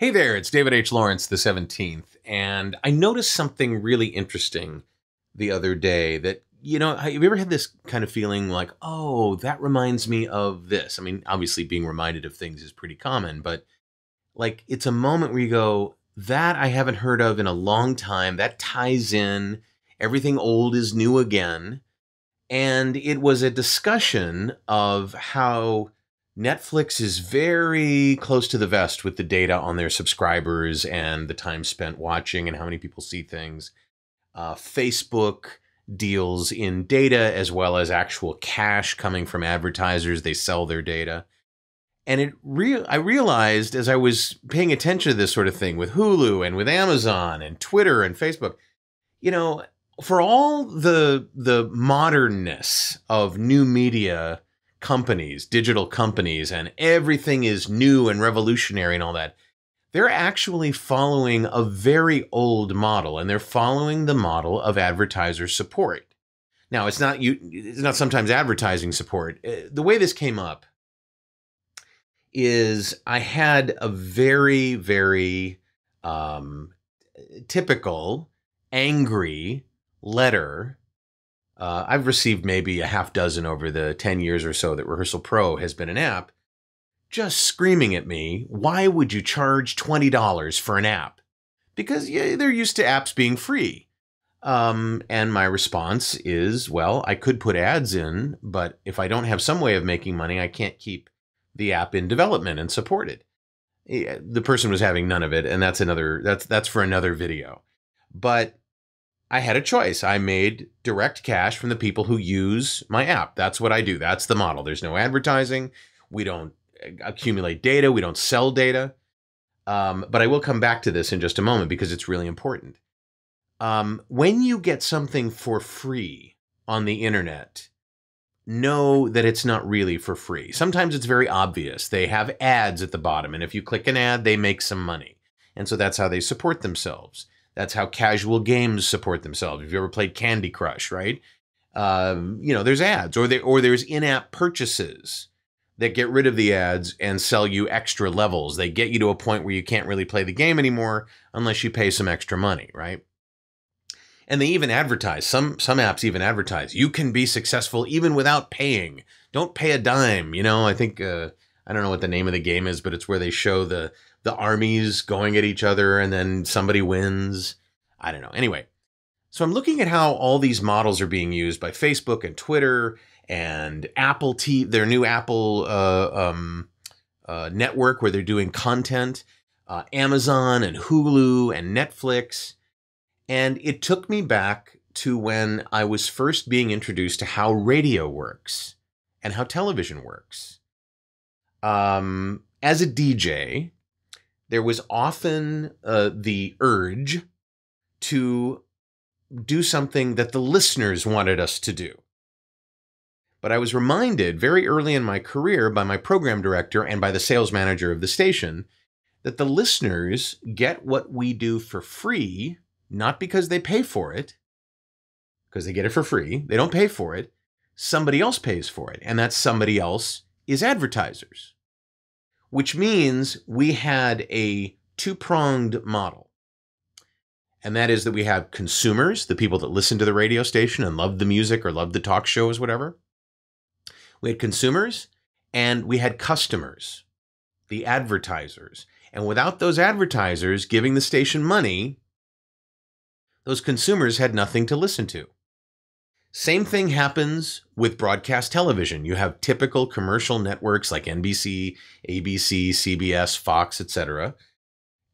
Hey there, it's David H. Lawrence, the 17th, and I noticed something really interesting the other day that, have you ever had this kind of feeling like, oh, that reminds me of this? I mean, obviously being reminded of things is pretty common, but like it's a moment where you go, that I haven't heard of in a long time. That ties in. Everything old is new again. And it was a discussion of how Netflix is very close to the vest with the data on their subscribers and the time spent watching and how many people see things. Facebook deals in data as well as actual cash coming from advertisers. They sell their data. And I realized as I was paying attention to this sort of thing with Hulu and with Amazon and Twitter and Facebook, you know, for all the modernness of new media companies, digital companies, and everything is new and revolutionary and all that, they're actually following a very old model, and they're following the model of advertiser support. Now, it's not sometimes advertising support. The way this came up is I had a very, very typical angry letter. I've received maybe a half dozen over the 10 years or so that Rehearsal Pro has been an app, just screaming at me, why would you charge $20 for an app? Because they're used to apps being free. And my response is, well, I could put ads in, but if I don't have some way of making money, I can't keep the app in development and support it. The person was having none of it, and that's for another video. But I had a choice. I made direct cash from the people who use my app. That's what I do. That's the model. There's no advertising. We don't accumulate data. We don't sell data. But I will come back to this in just a moment because it's really important. When you get something for free on the internet, know that it's not really for free. Sometimes it's very obvious. They have ads at the bottom, and if you click an ad, they make some money. And so that's how they support themselves. That's how casual games support themselves. If you ever played Candy Crush, right? There's ads, or there's in-app purchases that get rid of the ads and sell you extra levels. They get you to a point where you can't really play the game anymore unless you pay some extra money, right? And they even advertise. Some apps even advertise. You can be successful even without paying. Don't pay a dime. I think I don't know what the name of the game is, but it's where they show the armies going at each other and then somebody wins. I don't know. Anyway, so I'm looking at how all these models are being used by Facebook and Twitter and Apple TV, their new Apple network where they're doing content, Amazon and Hulu and Netflix. And it took me back to when I was first being introduced to how radio works and how television works. As a DJ, there was often the urge to do something that the listeners wanted us to do. But I was reminded very early in my career by my program director and by the sales manager of the station that the listeners get what we do for free, not because they pay for it, because they get it for free. They don't pay for it. Somebody else pays for it. And that somebody else is advertisers. Which means we had a two-pronged model. And that is that we have consumers, the people that listen to the radio station and love the music or love the talk shows, whatever. We had consumers and we had customers, the advertisers. And without those advertisers giving the station money, those consumers had nothing to listen to. Same thing happens with broadcast television. You have typical commercial networks like NBC, ABC, CBS, Fox, etc.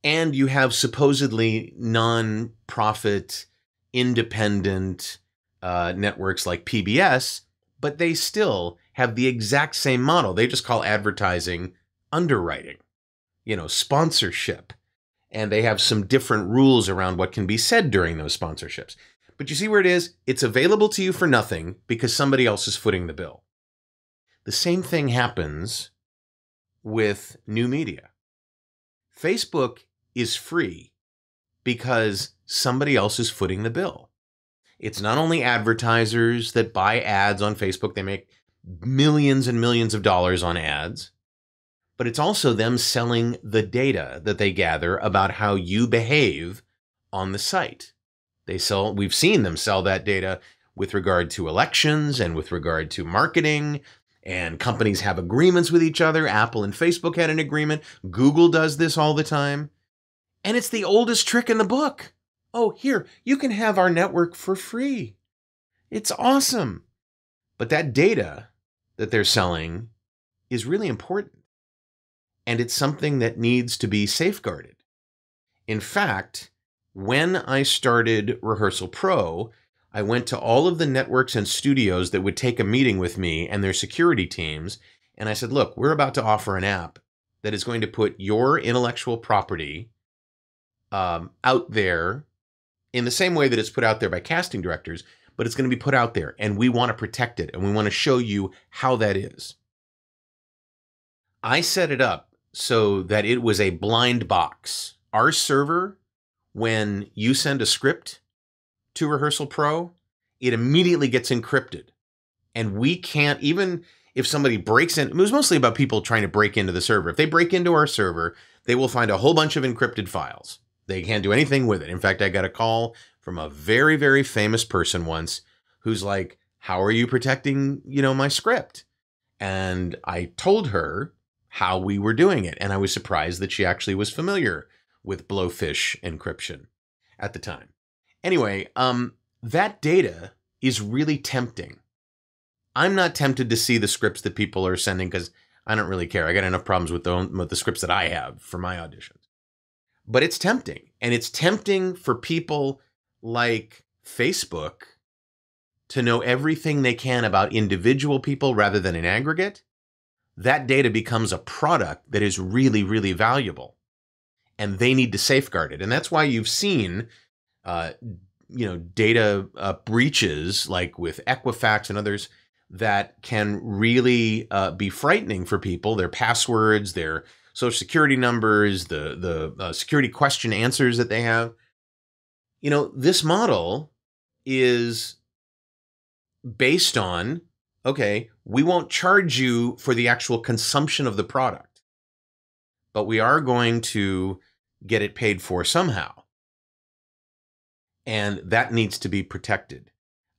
And you have supposedly non-profit, independent networks like PBS, but they still have the exact same model. They just call advertising underwriting, sponsorship. And they have some different rules around what can be said during those sponsorships. But you see where it is? It's available to you for nothing because somebody else is footing the bill. The same thing happens with new media. Facebook is free because somebody else is footing the bill. It's not only advertisers that buy ads on Facebook. They make millions and millions of dollars on ads. but it's also them selling the data that they gather about how you behave on the site. We've seen them sell that data with regard to elections and with regard to marketing, and companies have agreements with each other. Apple and Facebook had an agreement. Google does this all the time. And it's the oldest trick in the book. Oh, here, you can have our network for free. It's awesome. But that data that they're selling is really important. And it's something that needs to be safeguarded. In fact, when I started Rehearsal Pro, I went to all of the networks and studios that would take a meeting with me and their security teams. And I said, look, we're about to offer an app that is going to put your intellectual property out there in the same way that it's put out there by casting directors, but it's going to be put out there, and we want to protect it, and we want to show you how that is. I set it up so that it was a blind box. Our server, when you send a script to Rehearsal Pro, it immediately gets encrypted. And we can't, even if somebody breaks in, it was mostly about people trying to break into the server. If they break into our server, they will find a whole bunch of encrypted files. They can't do anything with it. In fact, I got a call from a very, very famous person once who's like, how are you protecting, my script? And I told her how we were doing it. And I was surprised that she actually was familiar with blowfish encryption at the time. Anyway, that data is really tempting. I'm not tempted to see the scripts that people are sending because I don't really care. I got enough problems with the scripts that I have for my auditions. But it's tempting. And it's tempting for people like Facebook to know everything they can about individual people rather than in aggregate. That data becomes a product that is really, really valuable. And they need to safeguard it. And that's why you've seen, data breaches like with Equifax and others that can really be frightening for people. Their passwords, their social security numbers, the security question answers that they have. This model is based on, okay, we won't charge you for the actual consumption of the product, but we are going to get it paid for somehow. And that needs to be protected.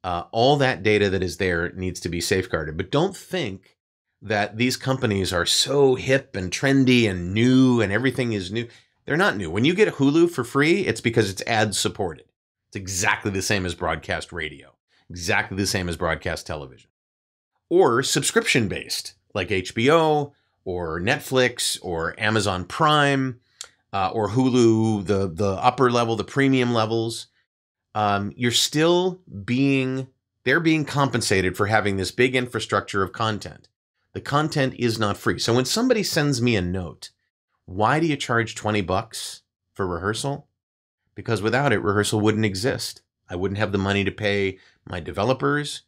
All that data that is there needs to be safeguarded. But don't think that these companies are so hip and trendy and new and everything is new. They're not new. When you get Hulu for free, it's because it's ad supported. It's exactly the same as broadcast radio, exactly the same as broadcast television. Or subscription based, like HBO or Netflix or Amazon Prime or Hulu, the upper level, the premium levels. They're being compensated for having this big infrastructure of content. The content is not free. So when somebody sends me a note, why do you charge $20 for rehearsal? Because without it, rehearsal wouldn't exist. I wouldn't have the money to pay my developers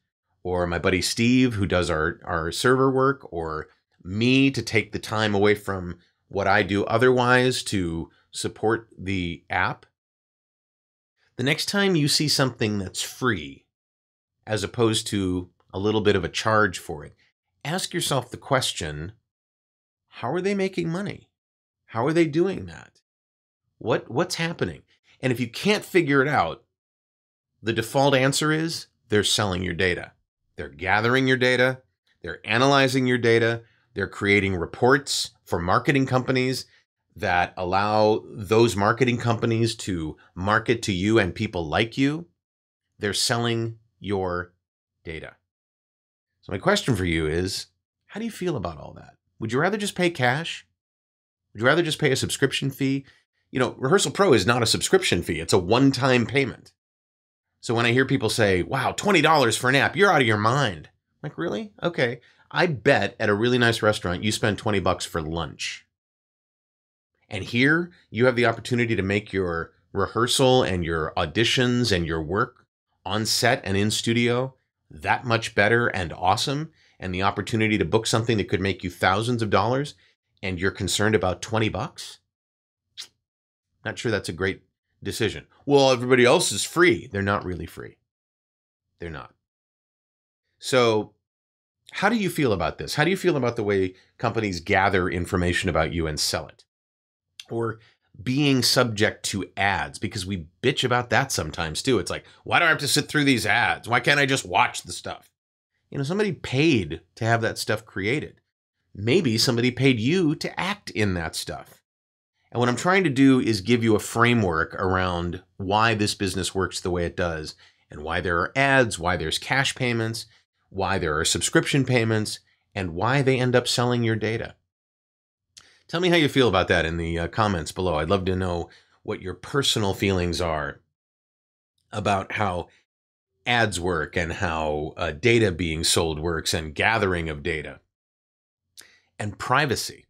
or my buddy Steve, who does our server work, or me to take the time away from what I do otherwise to support the app. The next time you see something that's free, as opposed to a little bit of a charge for it, ask yourself the question, how are they making money? How are they doing that? What's happening? And if you can't figure it out, the default answer is they're selling your data. They're gathering your data. They're analyzing your data. They're creating reports for marketing companies that allow those marketing companies to market to you and people like you. They're selling your data. So my question for you is, how do you feel about all that? Would you rather just pay cash? Would you rather just pay a subscription fee? Rehearsal Pro is not a subscription fee. It's a one-time payment. So when I hear people say, wow, $20 for an app, you're out of your mind. I'm like, really? Okay. I bet at a really nice restaurant, you spend $20 for lunch. And here you have the opportunity to make your rehearsal and your auditions and your work on set and in studio that much better and awesome, and the opportunity to book something that could make you thousands of dollars, and you're concerned about $20? Not sure that's a great decision. Well, everybody else is free. They're not really free. They're not. So How do you feel about this? How do you feel about the way companies gather information about you and sell it? Or being subject to ads, because we bitch about that sometimes too. It's like, why do I have to sit through these ads? Why can't I just watch the stuff? Somebody paid to have that stuff created. Maybe somebody paid you to act in that stuff. And what I'm trying to do is give you a framework around why this business works the way it does, and why there are ads, why there's cash payments, why there are subscription payments, and why they end up selling your data. Tell me how you feel about that in the comments below. I'd love to know what your personal feelings are about how ads work and how data being sold works and gathering of data and privacy.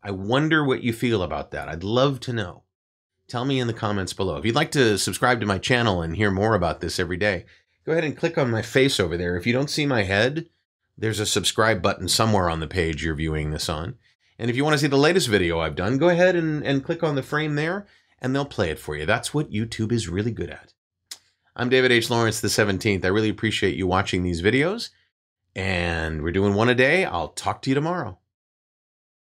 I wonder what you feel about that. I'd love to know. Tell me in the comments below. If you'd like to subscribe to my channel and hear more about this every day, go ahead and click on my face over there. If you don't see my head, there's a subscribe button somewhere on the page you're viewing this on. And if you want to see the latest video I've done, go ahead and click on the frame there, and they'll play it for you. That's what YouTube is really good at. I'm David H. Lawrence the 17th. I really appreciate you watching these videos, and we're doing one a day. I'll talk to you tomorrow.